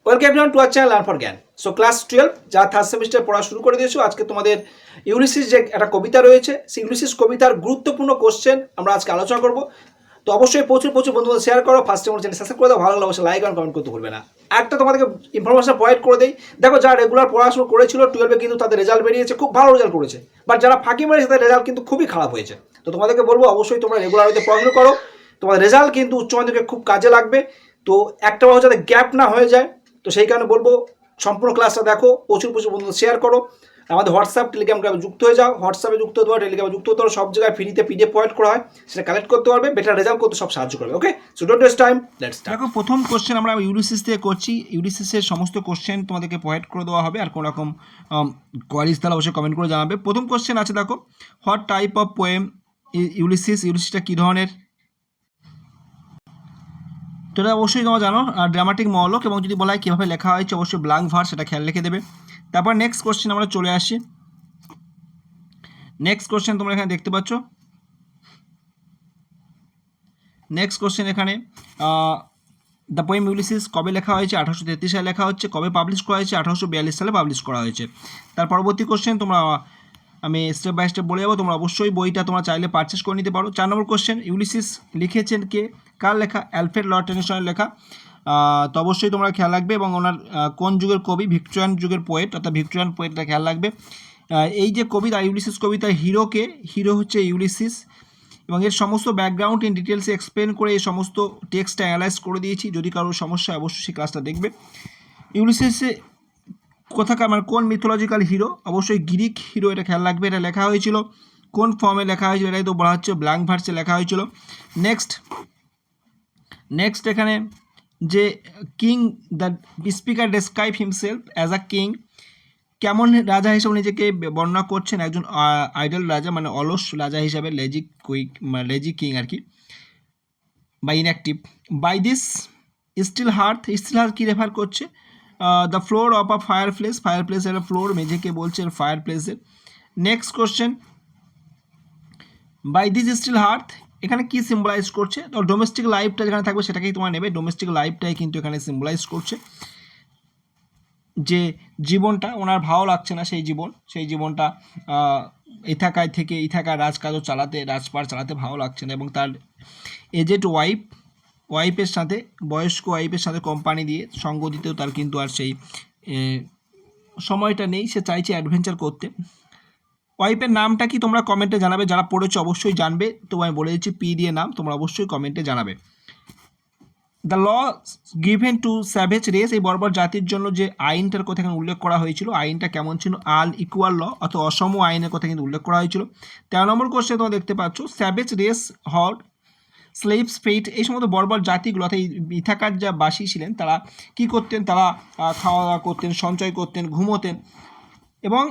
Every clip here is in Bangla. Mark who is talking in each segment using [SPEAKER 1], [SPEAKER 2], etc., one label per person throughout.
[SPEAKER 1] Welcome everyone to our channel learn for জ্ঞান। সো ক্লাস 12 যা থার্ড সেমিস্টার পড়া শুরু করে দিয়েছো, আজকে তোমাদের ইউলিসিস যে একটা কবিতা রয়েছে, সেই ইউলিসিস কবিতার গুরুত্বপূর্ণ কোশ্চেন আমরা আজকে আলোচনা করব। তো অবশ্যই প্রচুর বন্ধুদের শেয়ার করো, ফার্স্ট টাইম চ্যানেল সাবস্ক্রাইব করে দাও, ভালো লাগলে অবশ্যই লাইক আর কমেন্ট করতে ভুলবে না। একটা তোমাদেরকে ইনফরমেশন প্রোভাইড করে দেই, দেখো যারা রেগুলার পড়াশোনা করেছিল 12-এ কিন্তু তাদের রেজাল্ট বেরিয়েছে, খুব ভালো রেজাল্ট করেছে, বাট যারা ফাঁকি মেরেছে তাদের রেজাল্ট কিন্তু খুবই খারাপ হয়েছে। তো তোমাদেরকে বলবো অবশ্যই তোমরা রেগুলার হতে পড়াশোনা করো, তোমার রেজাল্ট কিন্তু উচ্চ মাধ্যমিকে খুব কাজে লাগবে। তো একটা বছর যাতে গ্যাপ না হয়ে যায়, তো সেই কারণে বলবো সম্পূর্ণ ক্লাসটা দেখো, প্রচুর বন্ধুদের শেয়ার করো, আমাদের হোয়াটসঅ্যাপ টেলিগ্রাম গ্রুপে যুক্ত হয়ে যাও, হোয়াটসঅ্যাপে যুক্ত হতে পারো, টেলিগ্রামে যুক্ত হতে পারো, সব জায়গায় ফ্রিতে পিডিএফ প্রোভাইড করা হয়, সেটা কালেক্ট করতে পারবে, বেটার রেজাল্ট করতে সব সাহায্য করবে। Okay, so don't waste time, let's start. দেখো প্রথম কোশ্চেন আমরা ইউলিসিস থেকে করছি, ইউলিসিসের সমস্ত কোশ্চেন তোমাদেরকে প্রোভাইড করে দেওয়া হবে, আর কোনো রকম কোয়ারিজ তাহলে অবশ্যই কমেন্ট করে জানাবে। প্রথম কোশ্চেন আছে, দেখো হোয়াট টাইপ অফ পোয়েম ইউলিসিসটা কী ধরনের? তো এটা অবশ্যই তোমরা জানো ড্রামাটিক মনোলগ, এবং যদি বলা হয় কীভাবে লেখা হয়েছে অবশ্যই ব্ল্যাঙ্ক ভার্স, সেটা খেয়াল রেখে দেবে। তারপর নেক্সট কোশ্চেন আমরা চলে আসি। নেক্সট কোশ্চেন তোমরা এখানে দেখতে পাচ্ছ, নেক্সট কোশ্চেন এখানে দ্য পোয়েম ইউলিসিস কবে লেখা হয়েছে? 1833 সালে লেখা হচ্ছে। কবে পাবলিশ করা হয়েছে? 1842 সালে পাবলিশ করা হয়েছে। তার পরবর্তী কোশ্চেন তোমরা আমি স্টেপ বাই স্টেপ বলে যাবো, তোমরা অবশ্যই বইটা তোমরা চাইলে পারচেস করে নিতে পারো। 4 নম্বর কোশ্চেন, ইউলিসিস লিখেছেন কে? কার লেখা? অ্যালফ্রেড লর্ড টেনিসনের লেখা। তো অবশ্যই তোমরা খেয়াল রাখবে, এবং ওনার কোন যুগের কবি? ভিক্টোরিয়ান যুগের পোয়েট, অর্থাৎ ভিক্টোরিয়ান পোয়েটটা খেয়াল রাখবে। এই যে কবিতা ইউলিসিস কবিতার হিরোকে, হিরো হচ্ছে ইউলিসিস, এবং এর সমস্ত ব্যাকগ্রাউন্ড ইন ডিটেলসে এক্সপ্লেন করে এই সমস্ত টেক্সটটা অ্যানালাইজ করে দিয়েছি। যদি কারোর সমস্যা অবশ্যই সেই ক্লাসটা দেখবে। ইউলিসিসে কোথাকার মানে কোন মিথোলজিক্যাল হিরো? অবশ্যই গ্রিক হিরো, এটা খেয়াল রাখবে। এটা লেখা হয়েছিল কোন ফর্মে লেখা হয়েছিল? এটাই তো বলা হচ্ছে ব্ল্যাঙ্ক ভার্সে লেখা হয়েছিল। নেক্সট এখানে যে king the speaker describe himself as a king, কেমন রাজা হিসেবে নিজেকে বর্ণনা করছেন? একজন আইডল রাজা, মানে অলস রাজা হিসাবে, লেজি কিং আর কি, বা inactive. By this still hearth কি রেফার করছে? The floor of a fireplace এর ফ্লোর, মেঝেকে বলছে ফায়ার প্লেসের। Next question, by this still hearth এখানে কি সিম্বলাইজ করছে? তো ডোমেস্টিক লাইফটা যেখানে থাকবে সেটাকেই তোমার নেবে, ডোমেস্টিক লাইফটাই কিন্তু এখানে সিম্বলাইজ করছে, যে জীবনটা ওনার ভালো লাগছে না, সেই জীবনটা ইথাকায় থেকে ইথাকার রাজকাজও রাজপাট চালাতে ভালো লাগছে না, এবং তার এজেড ওয়াইফের সাথে, বয়স্ক ওয়াইফের সাথে কোম্পানি দিয়ে সঙ্গ দিতেও তার কিন্তু আর সেই সময়টা নেই, সে চাইছে অ্যাডভেঞ্চার করতে। ওয়াইফের নামটা কি তোমরা কমেন্টে জানাবে, যারা পড়েছো অবশ্যই জানবে, তো আমি বলে দিচ্ছি পি দিয়ে নাম, তোমরা অবশ্যই কমেন্টে জানাবে। The law given to savage race, এই বর্বর জাতির জন্য যে আইনটার কথা এখানে উল্লেখ করা হয়েছিল, আইনটা কেমন ছিল? ইকুয়াল ল অথবা অসম আইনের কথা কিন্তু উল্লেখ করা হয়েছিল। 13 নম্বর কোশ্চেন তোমরা দেখতে পাচ্ছ, স্যাভেজ রেস হড স্লেভস ফেট, এই সমস্ত বর্বর জাতিগুলো অর্থাৎ ইথাকার যা বাসী ছিলেন তারা কি করতেন? তারা খাওয়া দাওয়া করতেন, সঞ্চয় করতেন, ঘুমোতেন, এবং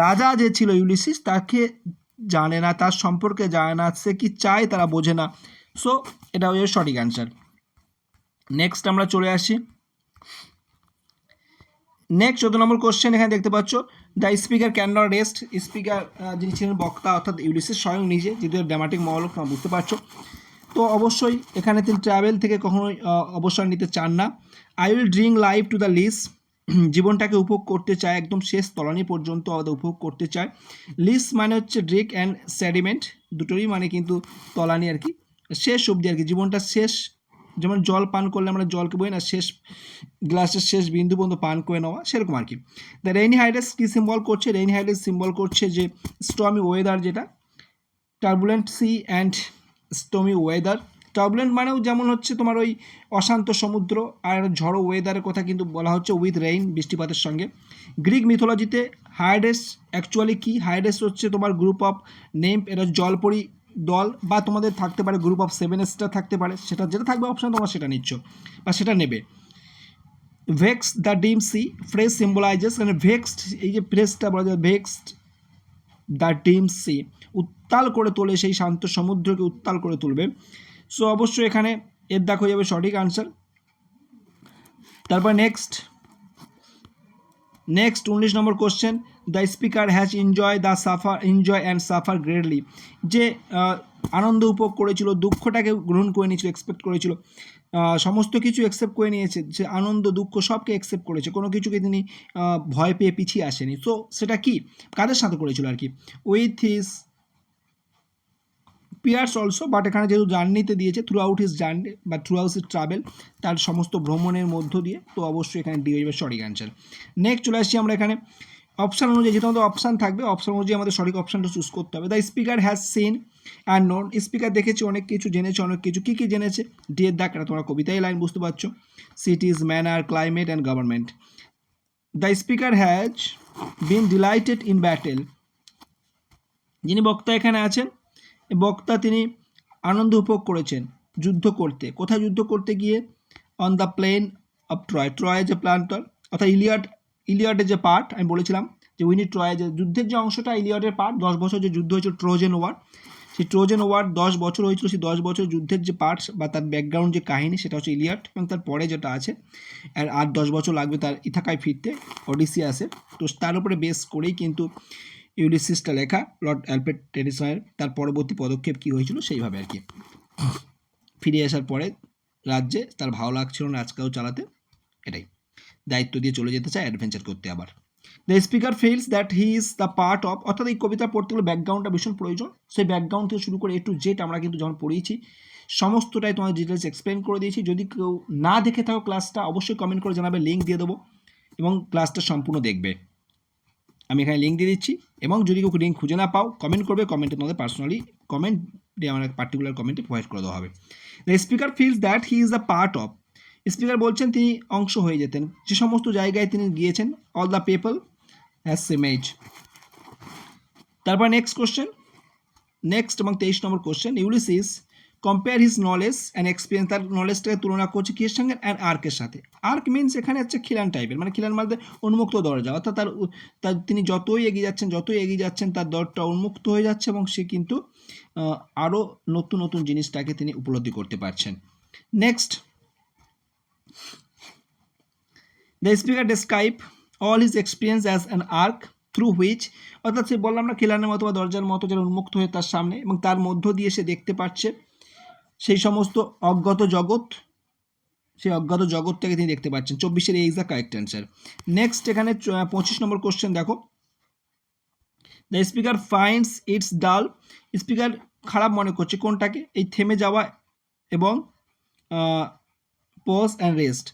[SPEAKER 1] রাজা যে ছিল ইউলিসিস তাকে জানে না, তার সম্পর্কে জানে না, সে কি চায় তারা বোঝে না। সো এটা হচ্ছে সঠিক অ্যান্সার। নেক্সট আমরা চলে আসি। নেক্সট 14 নম্বর কোশ্চেন এখানে দেখতে পাচ্ছ, the speaker can not rest, speaker যিনি ছিলেন বক্তা অর্থাৎ ইউলিসিস স্বয়ং নিজে, যেহেতু ড্রামাটিক মনোলগ তোমরা বুঝতে পারছো। তো অবশ্যই এখানে তিনি ট্রাভেল থেকে কখনোই অবসর নিতে চান না। I will drink life to the lees, জীবনটাকে উপভোগ করতে চায়, একদম শেষ তলানি পর্যন্ত উপভোগ করতে চায়। লিস মানে হচ্ছে ড্রিক অ্যান্ড স্যাডিমেন্ট, দুটোরই মানে কিন্তু তলানি আর কি, শেষ অবধি আর কি, জীবনটা শেষ। যেমন জল পান করলে আমরা জলকে বই না, শেষ গ্লাসের শেষ বিন্দু পর্যন্ত পান করে নেওয়া, সেরকম আর কি। দ্য রেইনি হাইড্রেস কী সিম্বল করছে? রেইনি হাইড্রেস সিম্বল করছে যে স্টর্মি ওয়েদার, যেটা turbulent sea and stormy weather. Turbulent মানেও যেমন হচ্ছে তোমার ওই অশান্ত সমুদ্র, আর ঝড়ো ওয়েদারের কথা কিন্তু বলা হচ্ছে উইথ রেইন, বৃষ্টিপাতের সঙ্গে। গ্রিক মিথোলজিতে হাইডেস অ্যাকচুয়ালি কি? হাইডেস হচ্ছে তোমার গ্রুপ অফ নেম, এটা জলপরি দল, বা তোমাদের থাকতে পারে গ্রুপ অফ 7 স্টার থাকতে পারে, সেটা যেটা থাকবে অপশন তোমরা সেটা নিচ্ছ বা সেটা নেবে। ভেক্স দ্য ডিম সি, ফ্রেশ সিম্বলাইজেস, মানে ভেক্সড, এই যে ফ্রেশটা বলা যায়, ভেক্সড দ্য ডিম সি, উত্তাল করে তোলে, সেই শান্ত সমুদ্রকে উত্তাল করে তুলবে। সো অবশ্যই এখানে এর দাগ হয়ে যাবে সঠিক আনসার। তারপর next 19 number question, the speaker has enjoy and suffer greatly, যে আনন্দ উপভোগ করেছিল, দুঃখটাকে গ্রহণ করে নিয়েছিল, এক্সপেক্ট করেছিল, সমস্ত কিছু অ্যাকসেপ্ট করে নিয়েছে, যে আনন্দ দুঃখ সবকে অ্যাকসেপ্ট করেছে, কোনো কিছুকে তিনি ভয় পেয়ে পিছিয়ে আসেনি। তো সেটা কি কাদের সাথে করেছিল আর কি, with his peers also, but এখানে যেহেতু জার্নিতে দিয়েছে থ্রু আউট হিজ জার্নি বা থ্রু আউট হিজ ট্রাভেল, তার সমস্ত ভ্রমণের মধ্য দিয়ে, তো অবশ্যই এখানে ডি হয়ে যাবে সঠিক অ্যান্সার। নেক্সট চলে আসছি আমরা এখানে অপশান অনুযায়ী, যেহেতু আমাদের অপশান থাকবে, অপশান অনুযায়ী আমাদের সঠিক অপশানটা চুজ করতে হবে। The speaker has seen and known, speaker দেখেছে অনেক কিছু, জেনেছে অনেক কিছু, কী কী জেনেছে, ডি এর দাগ, এটা তোমরা কবিতায় লাইন বুঝতে পারছো, সিটিজ, manner, climate and government. The speaker has been delighted in battle, যিনি বক্তা এখানে আছেন, বক্তা তিনি আনন্দ উপভোগ করেছেন যুদ্ধ করতে, কোথায় যুদ্ধ করতে গিয়ে, on the plain of Troy, ট্রয়ের যে প্ল্যানটা অর্থাৎ ইলিয়াডের যে পার্ট আমি বলেছিলাম যে উইনি ট্রয় যে যুদ্ধের যে অংশটা ইলিয়াডের পার্ট, 10 বছর যে যুদ্ধ হয়েছিল ট্রোজেন ওয়ার, সেই ট্রোজেন ওয়ার 10 বছর হয়েছিল, সেই 10 বছর যুদ্ধের যে পার্টস বা তার ব্যাকগ্রাউন্ড যে কাহিনী সেটা হচ্ছে ইলিয়াড, এবং তার পরে যেটা আছে আর 10 বছর লাগবে তার ইথাকায় ফিরতে, ওডিসিয়াসে, তো তার উপরে বেস করেই কিন্তু ইউলিসিসটা লেখা লর্ড অ্যালফ্রেড টেনিসনের, তার পরবর্তী পদক্ষেপ কী হয়েছিল সেইভাবে আর কি। ফিরে আসার পরে রাজ্যে তার ভালো লাগছিল না রাজকাও চালাতে, এটাই দায়িত্ব দিয়ে চলে যেতে চায় অ্যাডভেঞ্চার করতে আবার। The speaker feels that he is the part of, অর্থাৎ এই কবিতা পড়তে গেলে ব্যাকগ্রাউন্ডটা ভীষণ প্রয়োজন, সেই ব্যাকগ্রাউন্ড থেকে শুরু করে এ টু জেড আমরা কিন্তু যখন পড়িয়েছি সমস্তটাই তোমার ডিটেলস এক্সপ্লেন করে দিয়েছি। যদি কেউ না দেখে থাকো ক্লাসটা অবশ্যই কমেন্ট করে জানাবে, লিঙ্ক দিয়ে দেবো এবং ক্লাসটা সম্পূর্ণ দেখবে, আমি এখানে লিঙ্ক দিয়ে দিচ্ছি। এবং যদি কেউ লিঙ্ক খুঁজে না পাও কমেন্ট করবে, কমেন্টে তোমাদের পার্সোনালি কমেন্ট দিয়ে আমার পার্টিকুলার কমেন্টে প্রোভাইড করে দেওয়া হবে। The speaker feels that he is the part of, speaker বলছেন তিনি অংশ হয়ে যেতেন, যে সমস্ত জায়গায় তিনি গিয়েছেন, all the people has same age. তারপর নেক্সট কোশ্চেন, নেক্সট এবং 23 নম্বর question, Ulysses compare his knowledge and experience, তার নলেজটাকে তুলনা করছে কিসের সঙ্গে, অ্যান্ড আর্কের সাথে। আর্ক মিনস এখানে হচ্ছে খিলান টাইপের, মানে খিলান মানে উন্মুক্ত দরজা, অর্থাৎ তার তিনি যতই এগিয়ে যাচ্ছেন তার দরটা উন্মুক্ত হয়ে যাচ্ছে এবং সে কিন্তু আরও নতুন নতুন জিনিসটাকে তিনি উপলব্ধি করতে পারছেন। Next, the speaker describe all his experience as an arch through which, অর্থাৎ সে বললাম না খিলানের মতো বা দরজার মতো যারা উন্মুক্ত হয়ে তার সামনে, এবং তার মধ্য দিয়ে সে দেখতে পাচ্ছে সেই সমস্ত অজ্ঞাত জগৎ, সেই অজ্ঞাত জগৎটাকে তিনি দেখতে পাচ্ছেন। 24-এর এই is the correct answer. Next এখানে 25 নম্বর কোশ্চেন দেখো, দ্য স্পিকার ফাইন্ডস ইটস ডাল, স্পিকার খারাপ মনে করছে কোনটাকে, এই থেমে যাওয়া এবং পজ অ্যান্ড রেস্ট,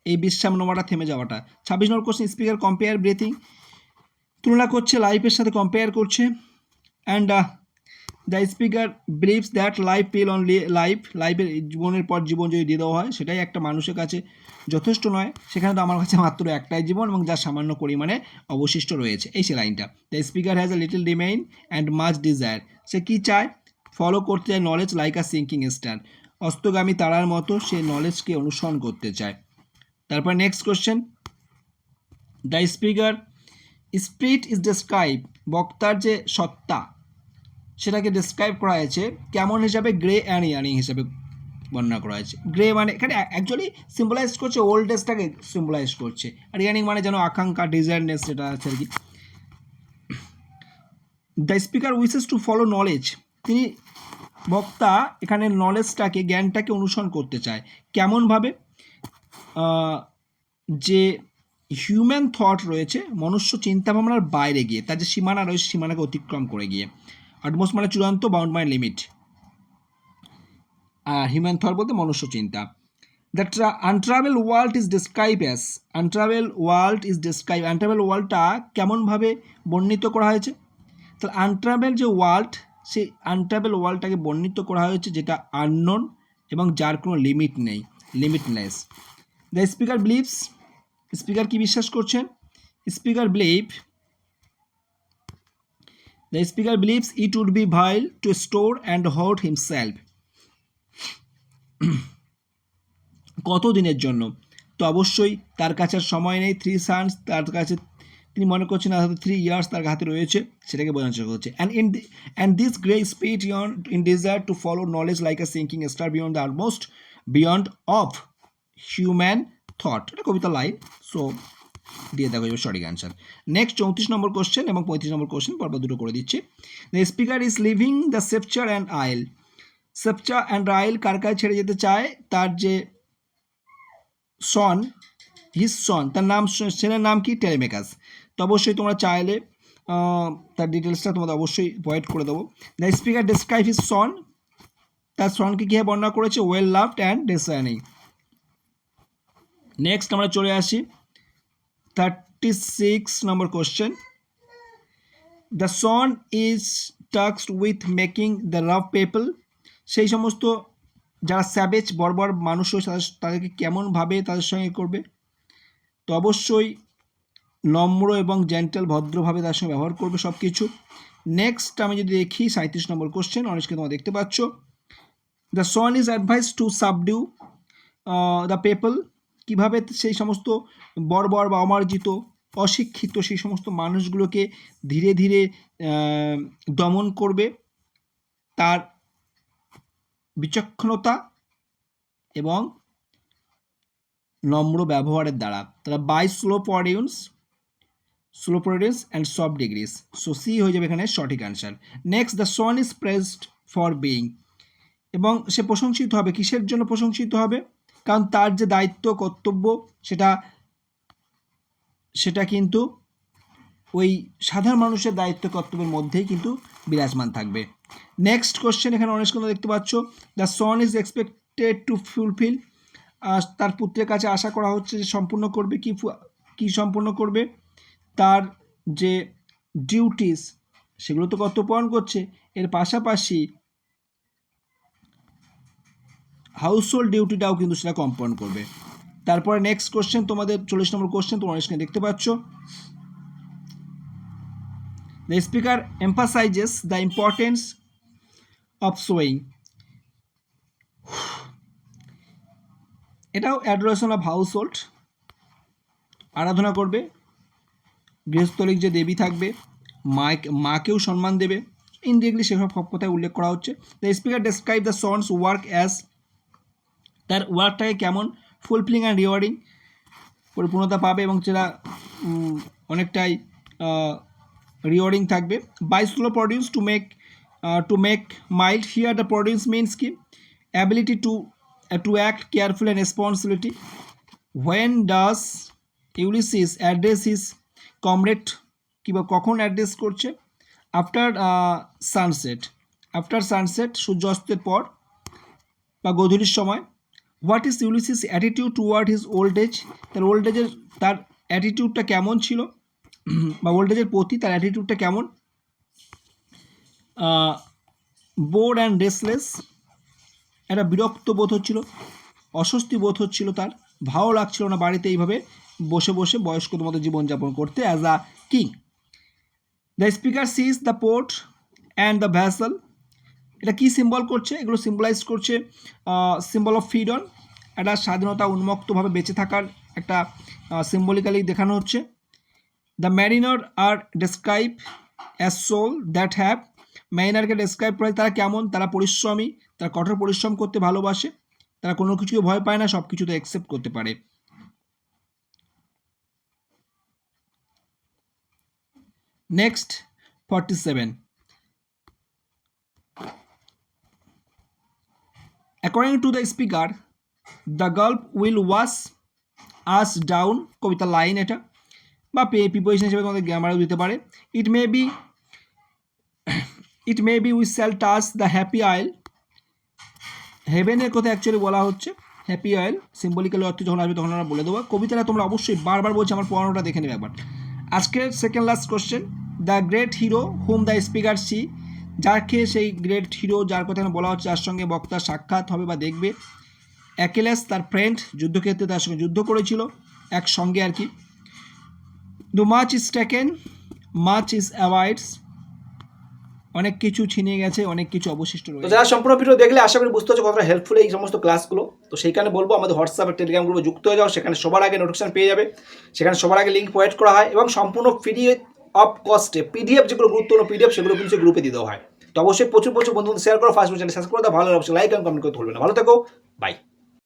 [SPEAKER 1] এই বিশ্রাম নেওয়াটা, থেমে যাওয়াটা। 26 number question, speaker compare breathing, তুলনা করছে, লাইফের সাথে কম্পেয়ার করছে। And the speaker believes that life fill on লাইফের জীবনের পর জীবন যদি দিয়ে দেওয়া হয় সেটাই একটা মানুষের কাছে যথেষ্ট নয়, সেখানে তো আমার কাছে মাত্র একটাই জীবন এবং যা সামান্য পরিমাণে অবশিষ্ট রয়েছে, এই সে লাইনটা। The speaker has a little remain and much desire, সে কী চায়, ফলো করতে চায় knowledge like a sinking star, অস্তগামী তারার মতো সে নলেজকে অনুসরণ করতে চায়। তারপর next question, the speaker spirit is describe, বক্তার যে সত্তা সেটাকে ডিসক্রাইব করা হয়েছে কেমন হিসাবে, গ্রে অ্যান্ড ইয়ানিং হিসাবে বর্ণনা করা হয়েছে। গ্রে মানে এখানে অ্যাকচুয়ালি সিম্বলাইজ করছে ওল্ড এজটাকে সিম্বলাইজ করছে, আর ইয়ানিং মানে যেন আকাঙ্ক্ষা, ডিজায়ারনেস, সেটা আছে আর কি। The speaker wishes to follow knowledge, তিনি বক্তা এখানে নলেজটাকে, জ্ঞানটাকে অনুসরণ করতে চায় কেমনভাবে, যে হিউম্যান থট রয়েছে, মনুষ্য চিন্তাভাবনার বাইরে গিয়ে, তার যে সীমানা রয়েছে সীমানাকে অতিক্রম করে গিয়ে, আটমোস্ট মানে চূড়ান্ত, বাউন্ড বাই লিমিট, আর হিউম্যান থট বলতে মনুষ্য চিন্তা। The untravelled world is describe as, untravelled ওয়ার্ল্ডটা কেমনভাবে বর্ণিত করা হয়েছে, তাহলে আনট্রাভেল যে ওয়ার্ল্ড, সেই আনট্রাভেল ওয়ার্ল্ডটাকে বর্ণিত করা হয়েছে যেটা আননোন এবং যার কোনো লিমিট নেই, limitless. The speaker believes, speaker কি বিশ্বাস করছেন, speaker believes it would be vile to store and hoard himself, কত দিনের জন্য, তো অবশ্যই তার কাছে সময় নেই, 3 sons তার কাছে, তিনি মনে করছেন হয়তো 3 years তার হাতে রয়েছে, সেটাকে বোঝানোর চেষ্টা করছে। and this grey spirit in desire to follow knowledge like a sinking star beyond the utmost beyond of human thought, এটা কবিতা লাইন। সো দিয়ে দেখো এবার সঠিক অ্যান্সার। নেক্সট 34 নম্বর কোশ্চেন এবং 35 নম্বর কোশ্চেন পরপর দুটো করে দিচ্ছি। The speaker is leaving the sceptre and isle. Sceptre and আইল কার কাছে ছেড়ে যেতে চায়? তার যে সন, হিজ সন, তার নাম, ছেলের নাম কি? টেলেমেকাস। তো অবশ্যই তোমরা চাইলে তার ডিটেলসটা তোমাদের অবশ্যই প্রোভাইড করে দেবো। The speaker describe his son, তার সনকে কীভাবে বর্ণনা করেছে? Well loved and discerning. Next আমরা চলে আসি 36 নম্বর question. The son is tasked with making the rough people. সেই সমস্ত যারা স্যাভেজ বর্বর মানুষ তাদেরকে কেমনভাবে তাদের সঙ্গে করবে? তো অবশ্যই নম্র এবং জেন্টাল, ভদ্রভাবে তার সঙ্গে ব্যবহার করবে সব কিছু। নেক্সট আমি যদি দেখি 37 নম্বর কোশ্চেন, অনেককে তোমরা দেখতে পাচ্ছ। The son is advise to subdue the people. কীভাবে সেই সমস্ত বর্বর বা অমার্জিত, অশিক্ষিত সেই সমস্ত মানুষগুলোকে ধীরে ধীরে দমন করবে? তার বিচক্ষণতা এবং নম্র ব্যবহারের দ্বারা। তারা by slow prudence and soft degrees. So C হয়ে যাবে এখানে সঠিক answer. Next, the son is praised for being. এবং সে প্রশংসিত হবে, কিসের জন্য প্রশংসিত হবে? কারণ তার যে দায়িত্ব কর্তব্য সেটা কিন্তু ওই সাধারণ মানুষের দায়িত্ব কর্তব্যের মধ্যেই কিন্তু বিরাজমান থাকবে। নেক্সট কোশ্চেন, এখানে অনেক কথা দেখতে পাচ্ছ। The son is expected to fulfil. তার পুত্রের কাছে আশা করা হচ্ছে যে সম্পূর্ণ করবে। কি সম্পূর্ণ করবে? তার যে ডিউটিস সেগুলো তো কর্তব্য পালন করছে, এর পাশাপাশি হাউসহোল্ড ডিউটিটাও কিন্তু সেটা কম্পাউন্ড করবে। তারপরে নেক্সট কোশ্চেন, তোমাদের 40 নম্বর কোশ্চেন, তোমরা এখানে দেখতে পাচ্ছ। The speaker emphasises the importance of sewing. এটাও অ্যাডোরেশন অফ হাউসহোল্ড, আরাধনা করবে। গৃহস্থলিক যে দেবী থাকবে, মাকেও সম্মান দেবে। ইনডিরেক্টলি সেসব কথায় উল্লেখ করা হচ্ছে। The speaker describe the sons work as. তার ওয়ার্কটাকে কেমন? ফুলফিলিং অ্যান্ড রিওয়ার্ডিং, পরিপূর্ণতা পাবে এবং সেটা অনেকটাই রিওয়ার্ডিং থাকবে। By slow prudence to make mild. Here the prudence means কি? Ability to act careful and responsibility. When does Ulysses address his comrade? কিংবা কখন অ্যাড্রেস করছে? আফটার সানসেট, সূর্যাস্তের পর বা গধূলির সময়। What is Ulysses attitude toward his old age? তার অ্যাটিটিউডটা কেমন ছিল, বা ওল্ড এজের প্রতি তার অ্যাটিটিউডটা কেমন? বোর্ড অ্যান্ড রেসলেস, একটা বিরক্ত বোধ হচ্ছিল, অস্বস্তি বোধ হচ্ছিল, তার ভালো লাগছিল না বাড়িতে এইভাবে বসে বসে বয়স্কদের মতো জীবনযাপন করতে as a king. The speaker sees the port and the vessel. এটা কী সিম্বল করছে? এগুলো সিম্বলাইজ করছে সিম্বল অফ ফ্রিডম, একটা স্বাধীনতা, উন্মুক্তভাবে বেঁচে থাকার একটা সিম্বলিক্যালি দেখানো হচ্ছে। The mariner are describe as soul that have. ম্যারিনারকে ডেসক্রাইব করে তারা কেমন? তারা পরিশ্রমী, তারা কঠোর পরিশ্রম করতে ভালোবাসে, তারা কোনো কিছুকে ভয় পায় না, সব কিছুতে অ্যাকসেপ্ট করতে পারে। Next 47, according to the speaker the gulf will wash us down. কবিতার লাইন এটা, বা প্রিপোজিশন হিসেবে তোমাদের গ্রামারও দিতে পারে। It may be we shall touch the happy isle. হেভেনের কথা অ্যাকচুয়ালি বলা হচ্ছে, হ্যাপি আইল সিম্বলিক্যালি অর্থ যখন আসবে তখন আমরা বলে দেবো। কবিতাটা তোমরা অবশ্যই বারবার বলছি, আমার পড়ানোটা দেখে নেবে একবার। আজকের second last question, the great hero whom the speaker see. যাকে সেই গ্রেট হিরো যার কথা বলা হচ্ছে, যার সঙ্গে বক্তার সাক্ষাৎ হবে বা দেখবে। অ্যাকিলেস তার ফ্রেন্ড, যুদ্ধক্ষেত্রে তার সঙ্গে যুদ্ধ করেছিল একসঙ্গে আর কি। দো much is taken much is avoids. অনেক কিছু ছিনিয়ে গেছে, অনেক কিছু অবশিষ্ট রয়েছে। তো যারা সম্পূর্ণ ভিডিও দেখলে আশা করি বুঝতে হচ্ছে কতটা হেল্পফুল এই সমস্ত ক্লাসগুলো। তো সেইখানে বলবো আমাদের হোয়াটসঅ্যাপ টেলিগ্রাম গ্রুপে যুক্ত হয়ে যাও, সেখানে সবার আগে নোটিফিকেশন পেয়ে যাবে, সেখানে সবার আগে লিঙ্ক প্রোভাইড করা হয় এবং সম্পূর্ণ ফ্রি অফ কস্টে পিডিএফ যেগুলো গুরুত্বপূর্ণ পিডিএফ সেগুলো কিন্তু গ্রুপে দিয়ে দেওয়া হয়। তো অবশ্যই প্রচুর বন্ধুদের শেয়ার করো, ফার্স্ট চ্যানেল সাবস্ক্রাইব করে দাও, ভালো অবশ্যই লাইক এবং কমেন্ট করতে ভুলবে না। ভালো থেকো, বাই।